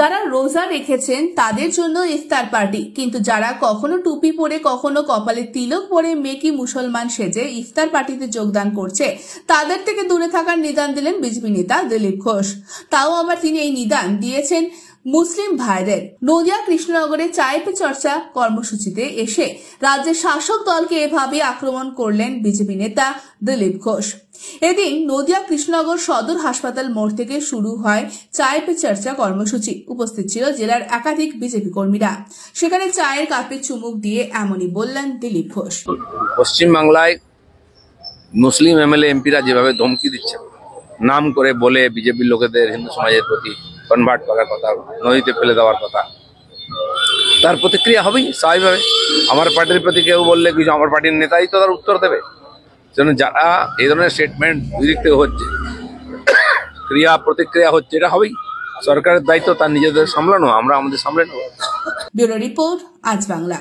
যারা রোজা রেখেছেন তাদের জন্য ইফতার পার্টি, কিন্তু যারা কখনো টুপি পরে কখনো কপালে তিলক পরে মেকি মুসলমান সেজে ইফতার পার্টিতে যোগদান করছে তাদের থেকে দূরে থাকার নিদান দিলেন বিজেপি নেতা দিলীপ ঘোষ। তাও আবার তিনি এই নিদান দিয়েছেন মুসলিম ভাইদের। নদিয়া কৃষ্ণনগরে চায় পে চর্চা কর্মসূচিতে এসে রাজ্যের শাসক দলকে এভাবে আক্রমণ করলেন বিজেপি নেতা দিলীপ ঘোষ। এদিন নদিয়া কৃষ্ণনগর সদর হাসপাতাল মোড় থেকে শুরু হয় চায় পে চর্চা কর্মসূচি। উপস্থিত ছিল জেলার একাধিক বিজেপি কর্মীরা। সেখানে চায়ের কাপে চুমুক দিয়ে এমনই বললেন দিলীপ ঘোষ। পশ্চিম বাংলায় মুসলিম এমএলএ এমপিরা যেভাবে ধমকি দিচ্ছে, নাম করে বলে বিজেপির লোকেদের হিন্দু সমাজের প্রতি কনভার্ট করার কথা, নদীতে ফেলে দেওয়ার কথা, তার প্রতিক্রিয়া হবেই স্বাভাবিকভাবে। আমার পার্টির প্রতি কেউ বললে কিছু, আমার পার্টির নেতাই তো তার উত্তর দেবে। যেন যারা এই ধরনের স্টেটমেন্ট দুই দিক থেকে হচ্ছে, ক্রিয়া প্রতিক্রিয়া হচ্ছে, এটা হবেই। সরকারের দায়িত্ব তার নিজেদের সামলানো, আমরা আমাদের সামলে নেব। ব্যুরো রিপোর্ট, আজ বাংলা।